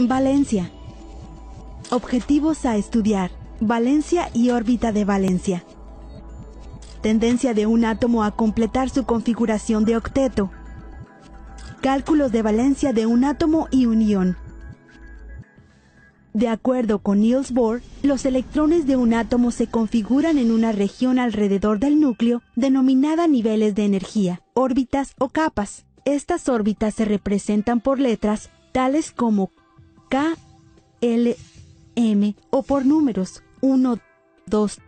Valencia. Objetivos a estudiar: valencia y órbita de valencia. Tendencia de un átomo a completar su configuración de octeto. Cálculos de valencia de un átomo y un ion. De acuerdo con Niels Bohr, los electrones de un átomo se configuran en una región alrededor del núcleo denominada niveles de energía, órbitas o capas. Estas órbitas se representan por letras tales como K, L, M o por números 1, 2,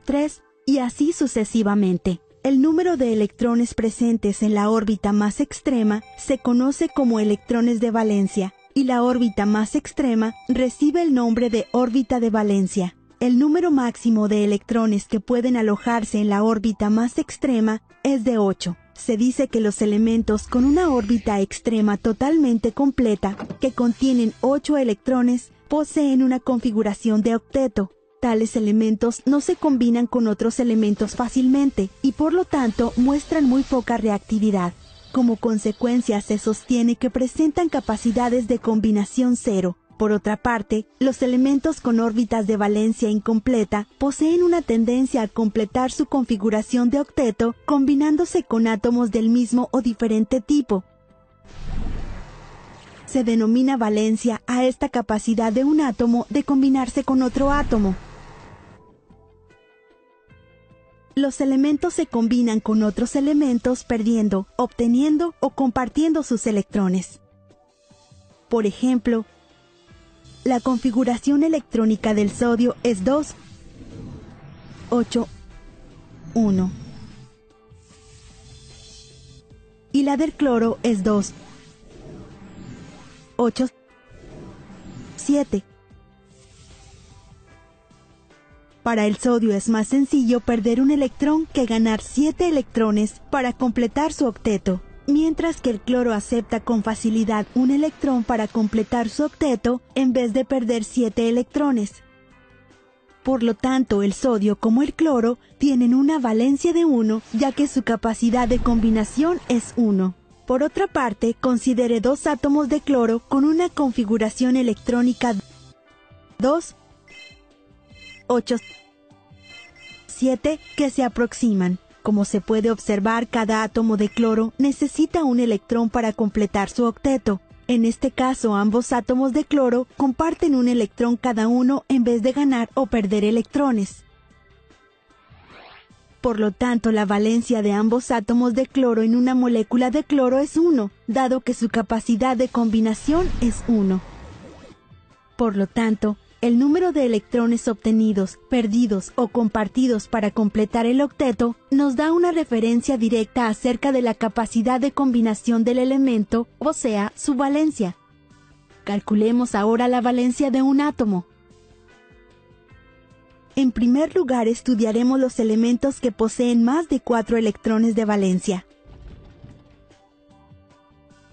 3 y así sucesivamente. El número de electrones presentes en la órbita más extrema se conoce como electrones de valencia y la órbita más extrema recibe el nombre de órbita de valencia. El número máximo de electrones que pueden alojarse en la órbita más extrema es de 8. Se dice que los elementos con una órbita extrema totalmente completa, que contienen 8 electrones, poseen una configuración de octeto. Tales elementos no se combinan con otros elementos fácilmente y por lo tanto muestran muy poca reactividad. Como consecuencia se sostiene que presentan capacidades de combinación cero. Por otra parte, los elementos con órbitas de valencia incompleta poseen una tendencia a completar su configuración de octeto combinándose con átomos del mismo o diferente tipo. Se denomina valencia a esta capacidad de un átomo de combinarse con otro átomo. Los elementos se combinan con otros elementos perdiendo, obteniendo o compartiendo sus electrones. Por ejemplo, la configuración electrónica del sodio es 2, 8, 1. Y la del cloro es 2, 8, 7. Para el sodio es más sencillo perder un electrón que ganar 7 electrones para completar su octeto, mientras que el cloro acepta con facilidad un electrón para completar su octeto en vez de perder 7 electrones. Por lo tanto, el sodio como el cloro tienen una valencia de 1, ya que su capacidad de combinación es 1. Por otra parte, considere dos átomos de cloro con una configuración electrónica 2, 8, 7 que se aproximan. Como se puede observar, cada átomo de cloro necesita un electrón para completar su octeto. En este caso, ambos átomos de cloro comparten un electrón cada uno en vez de ganar o perder electrones. Por lo tanto, la valencia de ambos átomos de cloro en una molécula de cloro es 1, dado que su capacidad de combinación es 1. Por lo tanto, el número de electrones obtenidos, perdidos o compartidos para completar el octeto nos da una referencia directa acerca de la capacidad de combinación del elemento, o sea, su valencia. Calculemos ahora la valencia de un átomo. En primer lugar, estudiaremos los elementos que poseen más de 4 electrones de valencia.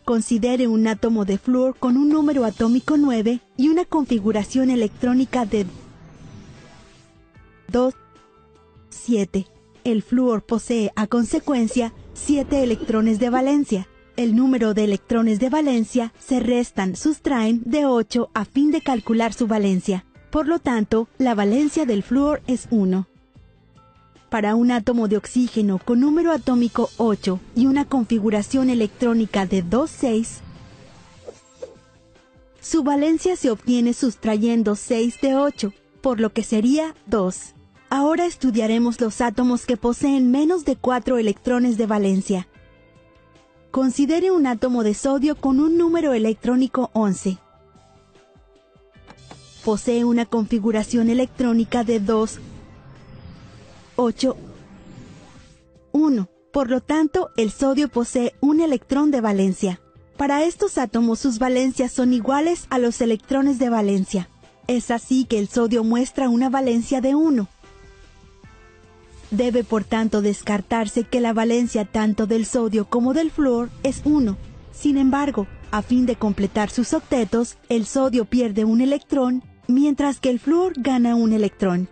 Considere un átomo de flúor con un número atómico 9 y una configuración electrónica de 2, 7. El flúor posee, a consecuencia, 7 electrones de valencia. El número de electrones de valencia se restan, sustraen de 8 a fin de calcular su valencia. Por lo tanto, la valencia del flúor es 1. Para un átomo de oxígeno con número atómico 8 y una configuración electrónica de 2, 6, su valencia se obtiene sustrayendo 6 de 8, por lo que sería 2. Ahora estudiaremos los átomos que poseen menos de 4 electrones de valencia. Considere un átomo de sodio con un número electrónico 11. Posee una configuración electrónica de 2, 8, 1. Por lo tanto, el sodio posee un electrón de valencia. Para estos átomos sus valencias son iguales a los electrones de valencia. Es así que el sodio muestra una valencia de 1. Debe por tanto descartarse que la valencia tanto del sodio como del flúor es 1. Sin embargo, a fin de completar sus octetos, el sodio pierde un electrón, mientras que el flúor gana un electrón.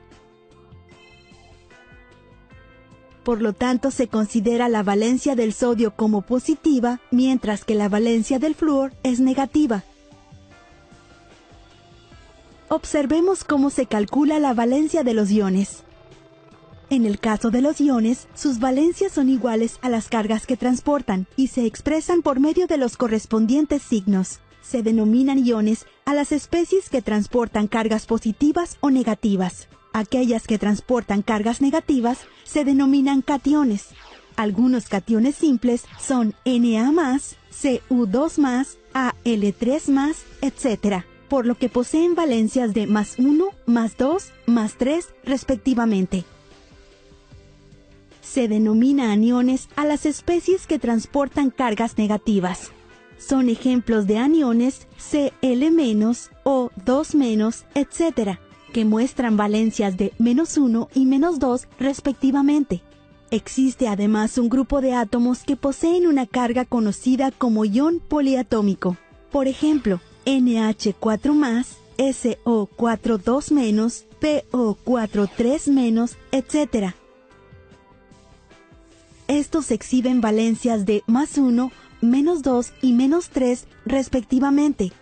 Por lo tanto, se considera la valencia del sodio como positiva, mientras que la valencia del flúor es negativa. Observemos cómo se calcula la valencia de los iones. En el caso de los iones, sus valencias son iguales a las cargas que transportan y se expresan por medio de los correspondientes signos. Se denominan iones a las especies que transportan cargas positivas o negativas. Aquellas que transportan cargas negativas se denominan cationes. Algunos cationes simples son Na+, Cu2+, Al3+, etc., por lo que poseen valencias de +1, +2, +3, respectivamente. Se denomina aniones a las especies que transportan cargas negativas. Son ejemplos de aniones Cl-, O2-, etc., que muestran valencias de -1 y -2 respectivamente. Existe además un grupo de átomos que poseen una carga conocida como ion poliatómico. Por ejemplo, NH4+, SO4 2-, PO4 3-, etc. Estos exhiben valencias de +1, -2 y -3 respectivamente.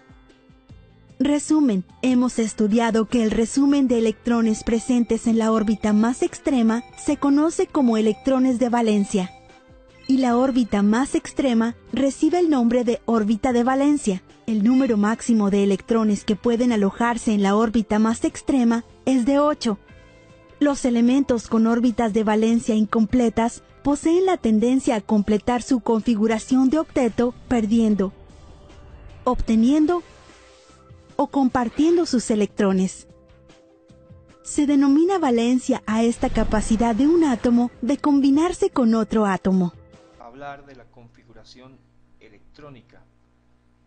Resumen. Hemos estudiado que el resumen de electrones presentes en la órbita más extrema se conoce como electrones de valencia. Y la órbita más extrema recibe el nombre de órbita de valencia. El número máximo de electrones que pueden alojarse en la órbita más extrema es de 8. Los elementos con órbitas de valencia incompletas poseen la tendencia a completar su configuración de octeto perdiendo, obteniendo o compartiendo sus electrones. Se denomina valencia a esta capacidad de un átomo de combinarse con otro átomo. Hablar de la configuración electrónica.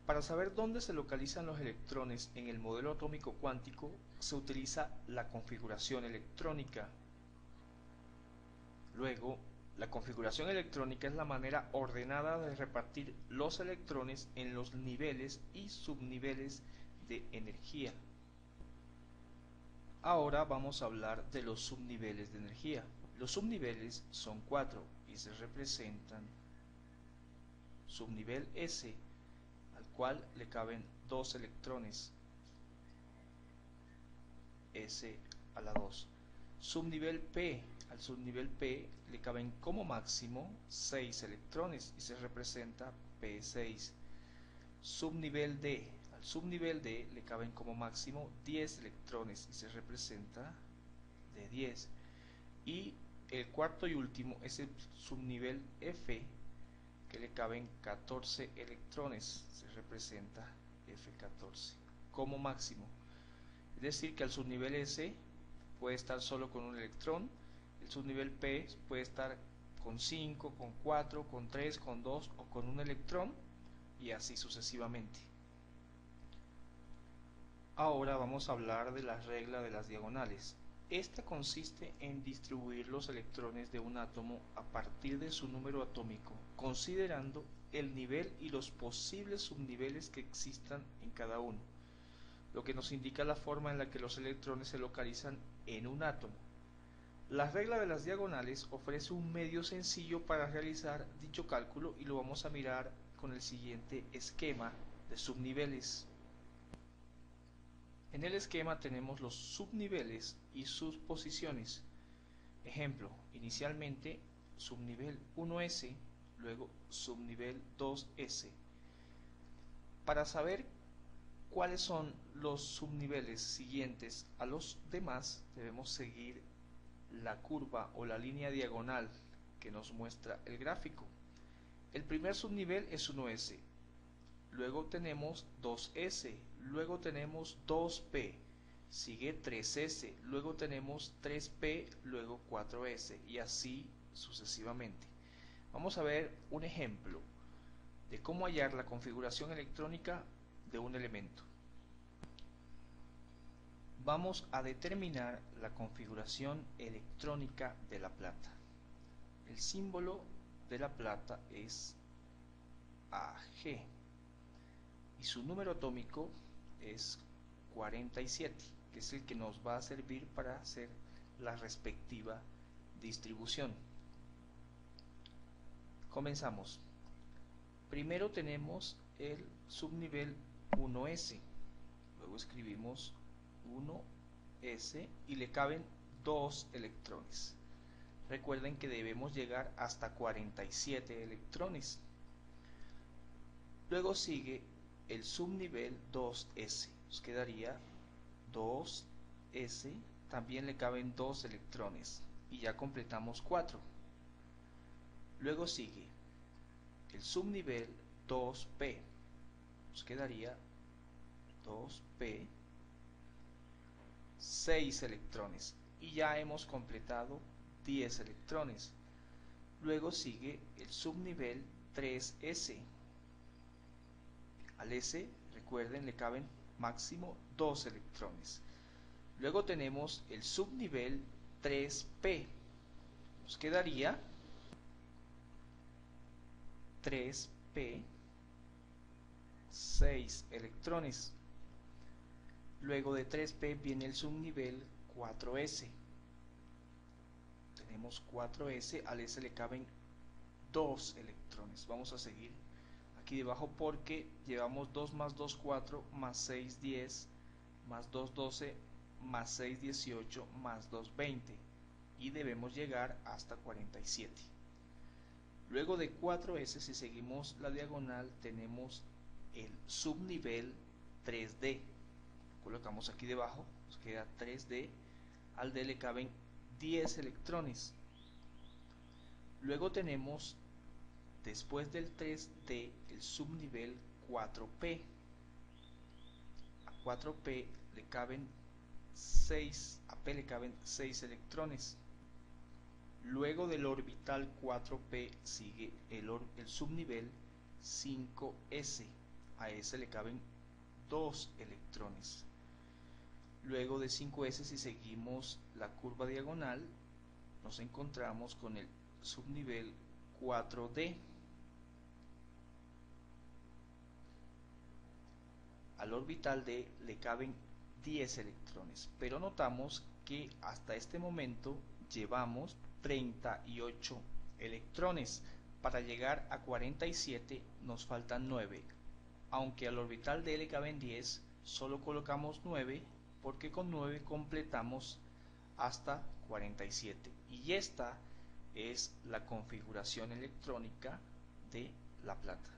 Para saber dónde se localizan los electrones en el modelo atómico cuántico, se utiliza la configuración electrónica. Luego, la configuración electrónica es la manera ordenada de repartir los electrones en los niveles y subniveles de energía. Ahora vamos a hablar de los subniveles de energía. Los subniveles son 4 y se representan subnivel S, al cual le caben 2 electrones, S⁻². Subnivel P, al subnivel P le caben como máximo 6 electrones y se representa P6. Subnivel D, al subnivel D le caben como máximo 10 electrones y se representa D10. Y el cuarto y último es el subnivel F, que le caben 14 electrones, se representa F14 como máximo. Es decir, que al subnivel S puede estar solo con un electrón, el subnivel P puede estar con 5, con 4, con 3, con 2 o con un electrón, y así sucesivamente. Ahora vamos a hablar de la regla de las diagonales. Esta consiste en distribuir los electrones de un átomo a partir de su número atómico, considerando el nivel y los posibles subniveles que existan en cada uno, lo que nos indica la forma en la que los electrones se localizan en un átomo. La regla de las diagonales ofrece un medio sencillo para realizar dicho cálculo y lo vamos a mirar con el siguiente esquema de subniveles. En el esquema tenemos los subniveles y sus posiciones. Ejemplo, inicialmente subnivel 1S, luego subnivel 2S. Para saber cuáles son los subniveles siguientes a los demás, debemos seguir la curva o la línea diagonal que nos muestra el gráfico. El primer subnivel es 1S, luego tenemos 2S, luego tenemos 2P, sigue 3S, luego tenemos 3P, luego 4S y así sucesivamente. Vamos a ver un ejemplo de cómo hallar la configuración electrónica de un elemento. Vamos a determinar la configuración electrónica de la plata. El símbolo de la plata es Ag y su número atómico es 47, que es el que nos va a servir para hacer la respectiva distribución. Comenzamos. Primero tenemos el subnivel 1S, luego escribimos 1s y le caben 2 electrones. Recuerden que debemos llegar hasta 47 electrones. Luego sigue el subnivel 2s. Nos quedaría 2s, también le caben 2 electrones y ya completamos 4. Luego sigue el subnivel 2p. Nos quedaría 2p, 6 electrones y ya hemos completado 10 electrones. Luego sigue el subnivel 3s. Al S, recuerden, le caben máximo 2 electrones. Luego tenemos el subnivel 3p. Nos quedaría 3p, 6 electrones. Luego de 3p viene el subnivel 4s. Tenemos 4s, al S le caben 2 electrones. Vamos a seguir aquí debajo porque llevamos 2 más 2, 4, más 6, 10, más 2, 12, más 6, 18, más 2, 20 y debemos llegar hasta 47. Luego de 4s, si seguimos la diagonal, tenemos el subnivel 3d. Colocamos aquí debajo, nos queda 3d, al d le caben 10 electrones. Luego tenemos, después del 3d, el subnivel 4p. A 4p le caben 6, a p le caben 6 electrones. Luego del orbital 4p sigue el subnivel 5s. A ese le caben 2 electrones. Luego de 5s, si seguimos la curva diagonal, nos encontramos con el subnivel 4d. Al orbital d le caben 10 electrones, pero notamos que hasta este momento llevamos 38 electrones. Para llegar a 47 nos faltan 9. Aunque al orbital d le caben 10, solo colocamos 9 porque con 9 completamos hasta 47. Y esta es la configuración electrónica de la plata.